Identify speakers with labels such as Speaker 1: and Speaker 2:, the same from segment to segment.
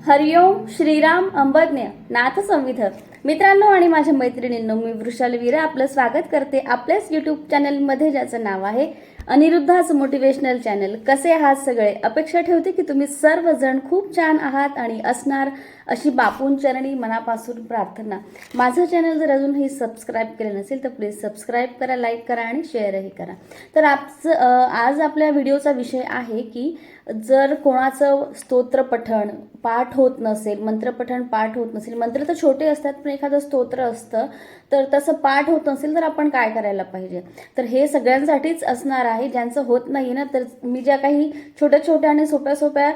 Speaker 1: हरिओम श्रीराम अंबज्ञ नाथ संविध मित्रांनो आणि माझ्या मैत्रिणींनो, मी वृषाली वीरा आपलं स्वागत करते आपल्याच यूट्यूब चॅनलमध्ये, ज्याचं नाव आहे अनिरुद्धाच मोटिवेशनल चॅनल. कसे आहात सगळे? अपेक्षा ठेवते की तुम्ही सर्वजण खूप छान आहात आणि असणार, अशी बापूंचरणी मनापासून प्रार्थना. माझं चॅनल जर अजूनही सबस्क्राईब केलं नसेल तर प्लीज सबस्क्राईब करा, लाईक करा आणि शेअरही करा. तर आज आपल्या व्हिडिओचा विषय आहे की जर कोणाचं स्तोत्र पठण पाठ होत नसेल, मंत्रपठण पाठ होत नसेल, मंत्र तर छोटे असतात पण एखादं स्तोत्र असतं तर तसं पाठ होत नसेल तर आपण काय करायला पाहिजे. तर हे सगळ्यांसाठीच असणार आहे. ज्यांचं होत नाही ना, तर मी ज्या काही छोट्या छोट्या आणि सोप्या सोप्या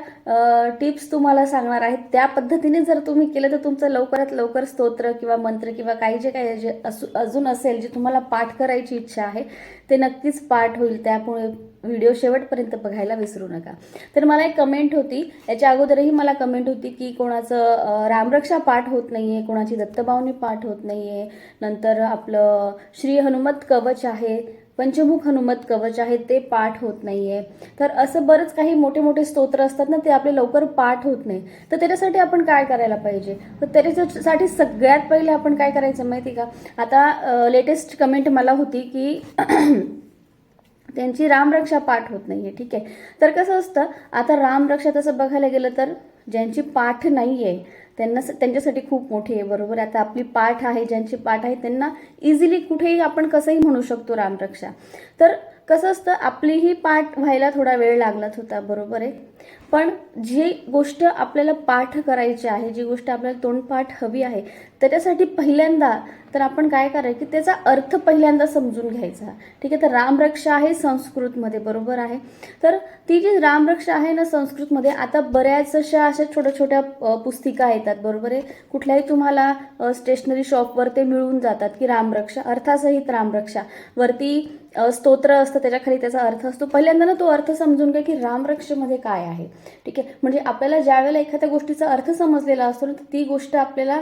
Speaker 1: टिप्स तुम्हाला सांगणार आहेत त्या पद्धतीने जर तुम्ही केलं तर तुमचं लवकरात लवकर स्तोत्र किंवा मंत्र किंवा काही जे काही अजून असेल जे तुम्हाला पाठ करायची इच्छा आहे ते नक्कीच पाठ होईल. त्यामुळे व्हिडिओ शेवटपर्यंत बघायला विसरू नका. तर मला एक कमेंट होती, याच्या अगोदरही मला कमेंट होती की कोणाचं रामरक्षा पाठ होत नाहीये, कोणाची दत्तभावनी पाठ होत नाहीये, नंतर आपलं श्री हनुमत कवच आहे, पंचमुख हनुमत कवच आहे ते पाठ होत नाहीये. तर असं बरंच काही मोठे मोठे स्तोत्र असतात ना, ते आपले लवकर पाठ होत नाही. तर त्याच्यासाठी आपण काय करायला पाहिजे? तर त्याच्यासाठी सगळ्यात पहिले आपण काय करायचं माहिती का? आता लेटेस्ट कमेंट मला होती की त्यांची रामरक्षा पाठ होत नाहीये. ठीक आहे, तर कसं असतं, आता रामरक्षा तसं बघायला गेलं तर ज्यांची पाठ नाहीये त्यांच्यासाठी खूप मोठी आहे, बरोबर. आता आपली पाठ आहे, ज्यांची पाठ आहे त्यांना इझिली कुठेही आपण कसंही म्हणू शकतो रामरक्षा. तर कसं असतं, आपलीही पाठ व्हायला थोडा वेळ लागलाच होता, बरोबर आहे. पण जी गोष्ट आपल्याला पाठ करायची आहे, जी गोष्ट आपल्याला तोंडपाठ हवी आहे, त्याच्यासाठी पहिल्यांदा तर आपण काय करायचं की त्याचा अर्थ पहिल्यांदा समजून घ्यायचा. ठीक आहे, तर रामरक्षा आहे संस्कृतमध्ये, बरोबर आहे. तर ती जी रामरक्षा आहे ना संस्कृतमध्ये, आता बऱ्याच अशा छोट्या छोट्या पुस्तिका येतात, बरोबर आहे. कुठल्याही तुम्हाला स्टेशनरी शॉपवर ते मिळून जातात की रामरक्षा, अर्थासहित रामरक्षा, वरती स्तोत्र असतं, त्याच्या खाली त्याचा अर्थ असतो. पहिल्यांदा ना तो अर्थ समजून घ्या की रामरक्षेमध्ये काय आहे. ठीक आहे, म्हणजे आपल्याला ज्या वेळेला एखाद्या गोष्टीचा अर्थ समजलेला असतो ना, तर ती गोष्ट आपल्याला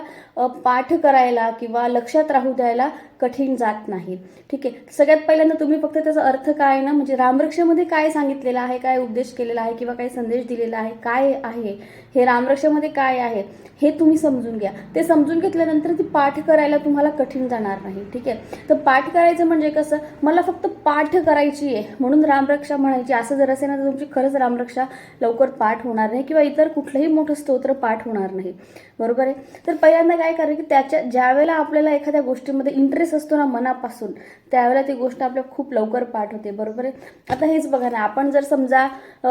Speaker 1: पाठ करायला किंवा लक्षात राहू द्यायला कठीण जात नाही. ठीक आहे, सगळ्यात पहिल्यांदा तुम्ही फक्त त्याचा अर्थ काय ना, म्हणजे रामरक्षेमध्ये काय सांगितलेलं आहे, काय उपदेश केलेला आहे किंवा काय संदेश दिलेला आहे, काय आहे हे रामरक्षेमध्ये काय आहे हे तुम्ही समजून घ्या. ते समजून घेतल्यानंतर ती पाठ करायला तुम्हाला कठीण जाणार नाही. ठीक आहे, तर पाठ करायचं म्हणजे कसं, मला फक्त पाठ करायची आहे म्हणून रामरक्षा म्हणायची असं जर असेल ना, तर तुमची खरंच रामरक्षा लवकर पाठ होणार नाही किंवा इतर कुठलंही मोठं स्तोत्र पाठ होणार नाही, बरोबर आहे. तर पहिल्यांदा काय करायचं की त्याच्या ज्या वेळेला आपल्याला एखाद्या गोष्टीमध्ये इंटरेस्ट असतो ना मनापासून, त्यावेळेला ती गोष्ट आपल्या खूप लवकर पाठ होते, बरोबर आहे. आता हेच बघा ना, आपण जर समजा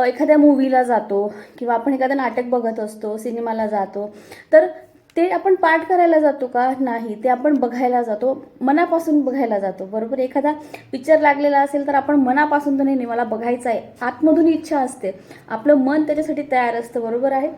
Speaker 1: एखाद्या मूवीला जातो किंवा आपण एखादं नाटक बघत असतो, सिनेमाला जातो, तर ते आपण पाठ करायला जातो का? नाही, ते आपण बघायला जातो, मनापासून बघायला जातो, बरोबर. एखादा पिक्चर लागलेला असेल तर आपण मनापासून तर नाही, मला बघायचा आहे, आतमधून इच्छा असते, आपलं मन त्याच्यासाठी तयार असतं, बरोबर आहे.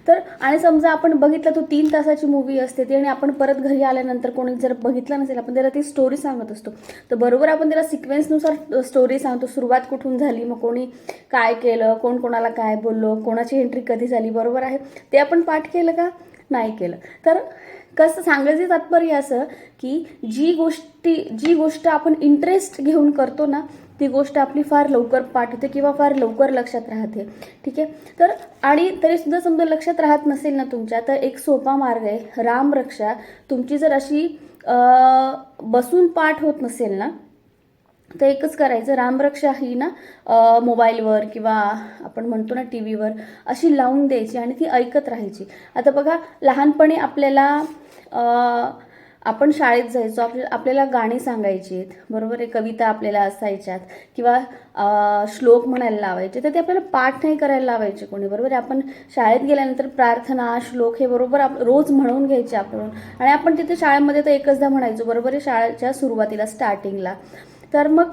Speaker 1: तर आणि समजा आपण बघितलं, तो 3 तासाची मूवी असते ती, आणि आपण परत घरी आल्यानंतर कोणी जर बघितलं नसेल, आपण त्याला ती स्टोरी सांगत असतो, तर बरोबर आपण त्याला सिक्वेन्सनुसार स्टोरी सांगतो, सुरुवात कुठून झाली, मग कोणी काय केलं, कोण कोणाला काय बोललो, कोणाची एंट्री कधी झाली, बरोबर आहे. ते आपण पाठ केलं का? नाही केलं. तर कसं सांगायचं तात्पर्य असं की जी गोष्ट आपण इंटरेस्ट घेऊन करतो ना, ती गोष्ट आपली फार लवकर पाठ होते किंवा फार लवकर लक्षात राहते. ठीक आहे, तर आणि तरी सुद्धा समजा लक्षात राहत नसेल ना तुमच्या, तर एक सोपा मार्ग आहे रामरक्षा. तुमची जर अशी बसून पाठ होत नसेल ना, तर एकच करायचं, रामरक्षा ही ना मोबाईलवर किंवा आपण म्हणतो ना टीव्हीवर अशी लावून द्यायची आणि ती ऐकत राहायची. आता बघा, लहानपणी आपल्याला आपण शाळेत जायचो, आपल्याला गाणी सांगायची, बरोबर आहे, कविता आपल्याला असायच्यात किंवा श्लोक म्हणायला लावायचे, तर ते आपल्याला पाठ नाही करायला लावायचे कोणी, बरोबर आहे. आपण शाळेत गेल्यानंतर प्रार्थना श्लोक हे बरोबर रोज म्हणून घ्यायचे आपण, आणि आपण तिथे शाळेमध्ये तर एकचदा म्हणायचो, बरोबर आहे, शाळेच्या सुरुवातीला स्टार्टिंगला. तर मग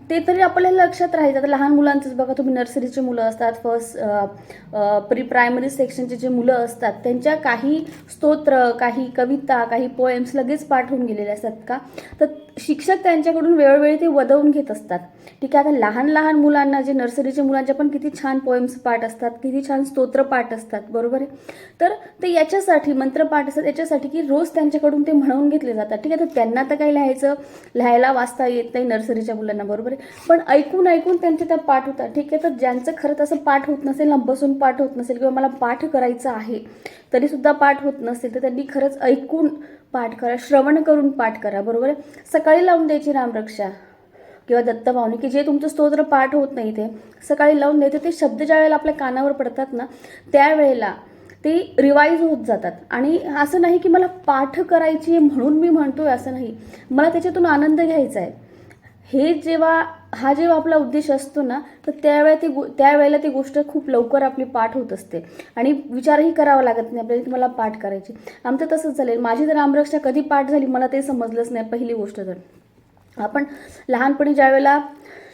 Speaker 1: ते तरी आपल्याला लक्षात राहायचं. आता लहान मुलांचंच बघा, तुम्ही नर्सरीचे मुलं असतात, फर्स्ट प्री प्रायमरी सेक्शनचे जे मुलं असतात, त्यांच्या काही स्तोत्र, काही कविता, काही पोएम्स लगेच पाठ होऊन गेलेले असतात का? तर शिक्षक त्यांच्याकडून वेळोवेळी ते वदवून घेत असतात. ठीक आहे, आता लहान लहान मुलांना, जे नर्सरीच्या मुलांच्या पण किती छान पोएम्स पाठ असतात, किती छान स्तोत्र पाठ असतात, बरोबर आहे. तर ते याच्यासाठी मंत्रपाठ असतात, याच्यासाठी की रोज त्यांच्याकडून ते म्हणून घेतले जातात. ठीक आहे, तर त्यांना तर काही लिहायला वाचता येत नाही नर्सरीच्या मुलांना, बरोबर आहे, पण ऐकून ऐकून त्यांचे त्या पाठ होतात. ठीक आहे, तर ज्यांचं खरंच असं पाठ होत नसेल ना, बसून पाठ होत नसेल किंवा मला पाठ करायचं आहे, तरीसुद्धा पाठ होत नसेल तर त्यांनी खरंच ऐकून पाठ करा, श्रवण करून पाठ करा, बरोबर आहे. सकाळी लावून द्यायची रामरक्षा किंवा दत्तभावनी, की जे तुमचं स्तोत्र पाठ होत नाही ते सकाळी लावून द्यायचं. ते शब्द ज्या वेळेला आपल्या कानावर पडतात ना त्यावेळेला ते रिवाईज होत जातात. आणि असं नाही की मला पाठ करायची आहे म्हणून मी म्हणतोय, असं नाही, मला त्याच्यातून आनंद घ्यायचा आहे. हे जेव्हा आपला उद्देश असतो ना तर त्यावेळेला ती गोष्ट खूप लवकर आपली पाठ होत असते आणि विचारही करावा लागत नाही आपल्याला की मला पाठ करायची. आमचं तसंच झालं. माझी तर रामरक्षा कधी पाठ झाली मला ते समजलंच नाही. पहिली गोष्ट तर आपण लहानपणी ज्यावेळेला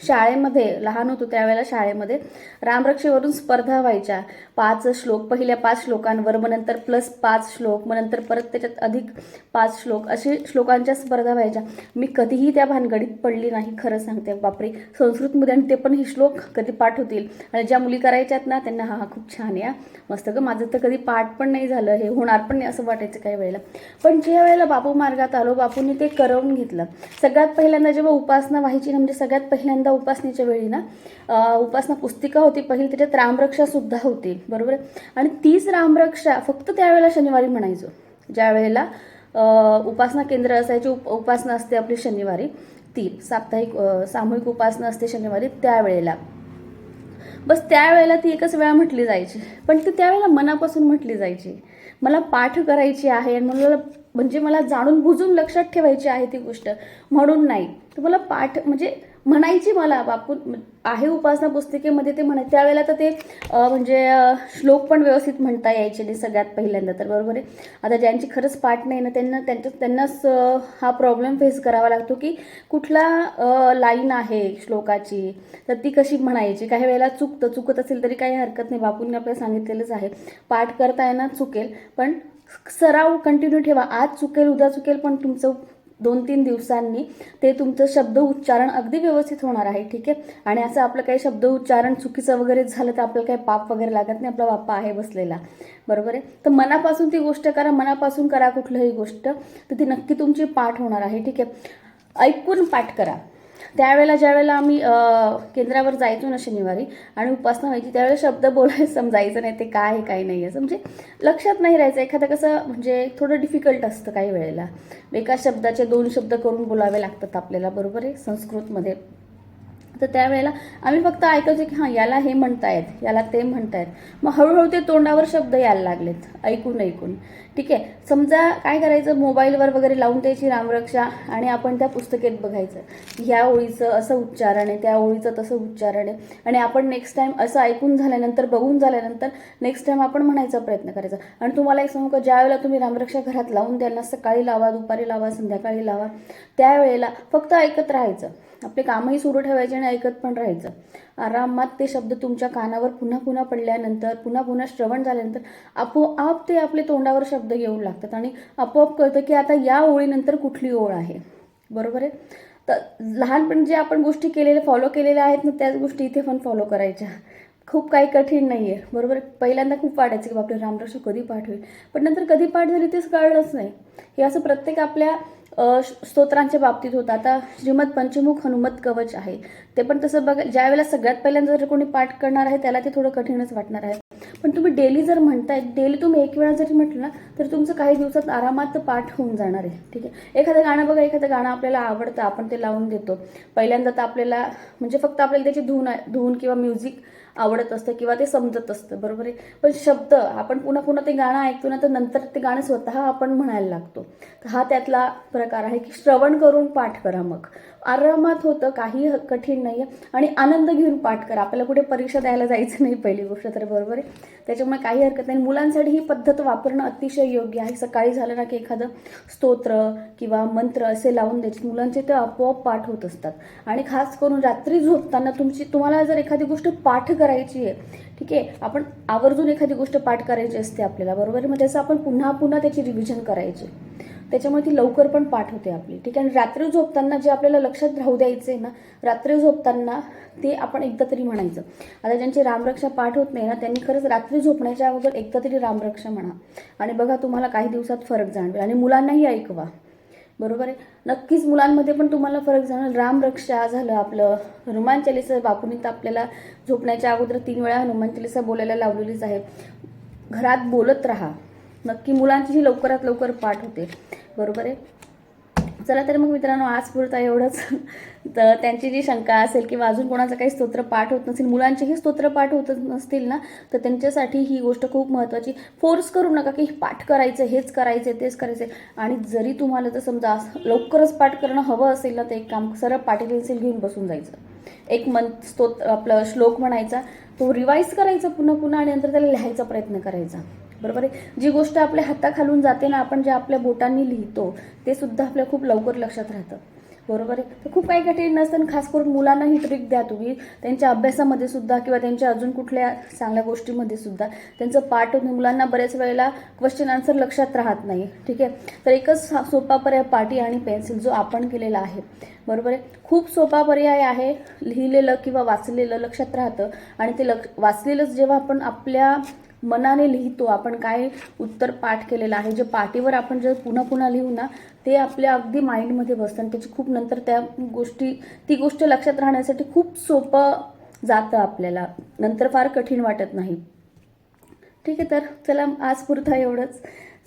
Speaker 1: शाळेमध्ये लहान होतो त्यावेळेला शाळेमध्ये रामरक्षेवरून स्पर्धा व्हायच्या. 5 श्लोक, पहिल्या 5 श्लोकांवर, मग नंतर प्लस 5 श्लोक, मग नंतर परत त्याच्यात अधिक 5 श्लोक, असे श्लोकांच्या स्पर्धा व्हायच्या. मी कधीही त्या भानगडीत पडली नाही, खरं सांगते. बापरे, संस्कृतमध्ये, आणि ते पण ही श्लोक कधी पाठ होतील. आणि ज्या मुली करायच्यात ना त्यांना हा खूप छान आहे, मस्त ग. माझं तर कधी पाठ पण नाही झालं, हे होणार पण नाही असं वाटायचं काही वेळेला. पण ज्या वेळेला बापू मार्गात आलो, बापूंनी ते करवून घेतलं. सगळ्यात पहिल्यांदा जेव्हा उपासना व्हायची ना, म्हणजे सगळ्यात पहिल्यांदा उपासनेच्या वेळी ना उपासना पुस्तिका होती पहिली, त्याच्यात रामरक्षा सुद्धा होती, बरोबर. आणि तीच रामरक्षा फक्त त्यावेळेला शनिवारी म्हणायचो. ज्या वेळेला उपासना केंद्र असायची, उपासना असते आपली शनिवारी, ती साप्ताहिक सामूहिक उपासना असते शनिवारी, त्यावेळेला बस त्यावेळेला ती एकच वेळा म्हटली जायची. पण ती त्यावेळेला मनापासून म्हटली जायची. मला पाठ करायची आहे आणि म्हणजे मला जाणून बुजून लक्षात ठेवायची आहे ती गोष्ट, म्हणून नाही. तर मला पाठ म्हणजे म्हणायची, मला बापू आहे उपासना पुस्तिकेमध्ये ते म्हणायचे. त्यावेळेला तर ते म्हणजे श्लोक पण व्यवस्थित म्हणता यायचे नाही सगळ्यात पहिल्यांदा तर, बरोबर आहे. आता ज्यांची खरंच पाठ नाही ना त्यांनाच हा प्रॉब्लेम फेस करावा लागतो की कुठला लाईन आहे श्लोकाची तर ती कशी म्हणायची. काही वेळेला चुकत असेल तरी काही हरकत नाही, बापूंनी आपल्याला सांगितलेलंच आहे. पाठ करताना चुकेल पण सराव कंटिन्यू ठेवा. आज चुकेल, उद्या चुकेल, पण तुमचं 2-3 दिवसांनी ते तुमचं शब्द उच्चारण अगदी व्यवस्थित होणार आहे, ठीक आहे. आणि असं आपलं काही शब्द उच्चारण चुकीचं वगैरे झालं तर आपलं काही पाप वगैरे लागत नाही, आपला बाप्पा आहे बसलेला, बरोबर आहे. तर मनापासून ती गोष्ट करा, मनापासून करा कुठलीही गोष्ट, तर ती नक्की तुमची पाठ होणार आहे, ठीक आहे. ऐकून पाठ करा. त्यावेळेला ज्यावेळेला आम्ही केंद्रावर जायचो ना शनिवारी आणि उपासना व्हायची त्यावेळेला शब्द बोलायला समजायचं नाही, ते काय आहे काय नाही असं म्हणजे लक्षात नाही राहायचं. एखादं कसं म्हणजे थोडं डिफिकल्ट असतं काही वेळेला, एका शब्दाचे 2 शब्द करून बोलावे लागतात आपल्याला, बरोबर आहे, संस्कृतमध्ये. तर त्यावेळेला आम्ही फक्त ऐकायचो की हां याला हे म्हणतायत, याला ते म्हणतायत. मग हळूहळू ते तोंडावर शब्द यायला लागलेत ऐकून, ठीक आहे. समजा काय करायचं, मोबाईलवर वगैरे लावून द्यायची रामरक्षा आणि आपण त्या पुस्तकेत बघायचं, ह्या ओळीचं असं उच्चारण आहे, त्या ओळीचं तसं उच्चारण आहे. आणि आपण नेक्स्ट टाइम असं ऐकून झाल्यानंतर, बघून झाल्यानंतर नेक्स्ट टाइम आपण म्हणायचा प्रयत्न करायचा. आणि तुम्हाला एक सांगू का, ज्या वेळेला तुम्ही रामरक्षा घरात लावून द्याल ना, सकाळी लावा, दुपारी लावा, संध्याकाळी लावा, त्यावेळेला फक्त ऐकत राहायचं. आपले कामही सुरू ठेवायचे आणि ऐकत पण राहायचं. आरामात ते शब्द तुमच्या कानावर पुन्हा पडल्यानंतर, पुन्हा श्रवण झाल्यानंतर आपोआप ते आपले तोंडावर शब्द येऊ लागतात आणि आपोआप कळतं की आता या ओळीनंतर कुठली ओळ आहे, बरोबर आहे. तर लहानपणी जे आपण गोष्टी फॉलो केलेल्या आहेत ना, त्याच गोष्टी इथे पण फॉलो करायच्या. खूप काही कठीण नाही आहे, बरोबर. पहिल्यांदा खूप वाटायचं की बापरे रामरक्षा कधी पाठ होईल, पण नंतर कधी पाठ झाली तेच कळलंच नाही. हे असं प्रत्येक आपल्या स्तोत्रांच्या बाबतीत होतं. आता श्रीमद पंचमुख हनुमत कवच आहे, ते पण तसं बघा, ज्या वेळेला सगळ्यात पहिल्यांदा जर कोणी पाठ करणार आहे त्याला ते थोडं कठीणच वाटणार आहे. पण तुम्ही डेली जर म्हणताय, डेली तुम्ही 1 वेळा जरी म्हटलं ना तर तुमचं काही दिवसात आरामात पाठ होऊन जाणार आहे, ठीक आहे. एखादं गाणं बघा, एखादं गाणं आपल्याला आवडतं, आपण ते लावून देतो. पहिल्यांदा तर आपल्याला म्हणजे फक्त आपल्याला त्याची धून किंवा म्युझिक आवडत असतं किंवा ते समजत असतं, बरोबर आहे. पण शब्द आपण पुन्हा ते गाणं ऐकतो ना तर नंतर ते गाणं स्वतः आपण म्हणायला लागतो. तर हा त्यातला प्रकार आहे की श्रवण करून पाठ करा, मग आरामात होतं, काही कठीण नाही आहे. आणि आनंद घेऊन पाठ करा. आपल्याला कुठे परीक्षा द्यायला जायचं नाही पहिली गोष्ट तर, बरोबर आहे. त्याच्यामुळे काही हरकत नाही. मुलांसाठी ही पद्धत वापरणं अतिशय योग्य आहे. सकाळी झालं ना की एखादं स्तोत्र किंवा मंत्र असे लावून द्यायचे, मुलांचे ते आपोआप पाठ होत असतात. आणि खास करून रात्री झोपताना तुम्हाला जर एखादी गोष्ट पाठ करायची आहे, ठीक आहे, आपण आवर्जून एखादी गोष्ट पाठ करायची असते आपल्याला, बरोबर आहे. मग त्याचं आपण पुन्हा त्याची रिव्हिजन करायची, त्याच्यामुळे ती लवकर पण पाठ होते आपली, ठीक आहे. आणि रात्री झोपताना जे आपल्याला लक्षात राहू द्यायचं आहे ना, रात्री झोपताना ते आपण एकदा तरी म्हणायचं. आता ज्यांची रामरक्षा पाठ होत नाही ना त्यांनी खरंच रात्री झोपण्याच्या अगोदर एकदा तरी रामरक्षा म्हणा आणि बघा तुम्हाला काही दिवसात फरक जाणवेल. आणि मुलांनाही ऐकवा, बरोबर आहे. नक्कीच मुलांमध्ये पण तुम्हाला फरक जाणवेल. रामरक्षा झालं, आपलं हनुमान चालीसा, बापूंनी तर आपल्याला झोपण्याच्या अगोदर 3 वेळा हनुमान चालीसा बोलायला लावलेलीच आहे. घरात बोलत राहा, नक्की मुलांचीही लवकरात लवकर पाठ होते. बरोबर आहे. चला तर मग मित्रांनो, आज पुरता एवढंच. तर त्यांची जी शंका असेल किंवा अजून कोणाचं काही स्तोत्र पाठ होत नसेल, मुलांचेही स्तोत्र पाठ होत नसतील ना, तर त्यांच्यासाठी ही गोष्ट खूप महत्त्वाची. फोर्स करू नका की पाठ करायचं, हेच करायचं, तेच करायचं. आणि जरी तुम्हाला तर समजा लवकरच पाठ करणं हवं असेल ना, तर एक काम, सरळ पाटी पेन्सिल घेऊन बसून जायचं. एक स्तोत्र आपलं श्लोक म्हणायचा, तो रिवाईज करायचा पुन्हा पुन्हा आणि नंतर त्याला लिहायचा प्रयत्न करायचा. बरोबर आहे. जी गोष्ट आपल्या हाताखालून जाते ना, आपण जे आपल्या बोटांनी लिहितो ते सुद्धा आपल्या खूप लवकर लक्षात राहतं. बरोबर आहे. तर खूप काही कठीण नसतं. खास करून मुलांना ही ट्रिक द्या तुम्ही, त्यांच्या अभ्यासामध्ये सुद्धा किंवा त्यांच्या अजून कुठल्या चांगल्या गोष्टीमध्ये सुद्धा त्यांचं पाठ होतं. मुलांना बऱ्याच वेळेला क्वेश्चन आन्सर लक्षात राहत नाही. ठीक आहे. तर एकच सोपा पर्याय पाटी आणि पेन्सिल जो आपण केलेला आहे. बरोबर आहे. खूप सोपा पर्याय आहे. लिहिलेलं किंवा वाचलेलं लक्षात राहतं आणि ते वाचलेलंच जेव्हा आपण आपल्या मनाने लिहितो, आपण काय उत्तर पाठ केलेलं आहे, जे पाटीवर आपण जर पुन्हा पुन्हा लिहू ना, ते आपल्या अगदी माइंडमध्ये बसतं आणि त्याची खूप नंतर ती गोष्ट लक्षात राहण्यासाठी खूप सोपं जातं आपल्याला, नंतर फार कठीण वाटत नाही. ठीक आहे. तर चला, आज पुरता एवढंच.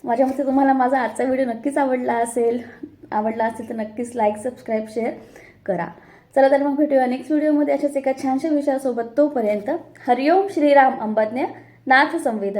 Speaker 1: माझ्या मते तुम्हाला माझा आजचा व्हिडिओ नक्कीच आवडला असेल तर नक्कीच लाईक, सबस्क्राईब, शेअर करा. चला तर मग भेटूया नेक्स्ट व्हिडिओमध्ये अशाच एका छानशा विषयासोबत. तोपर्यंत हरिओम श्रीराम अंबज्ञ नाथ संविध.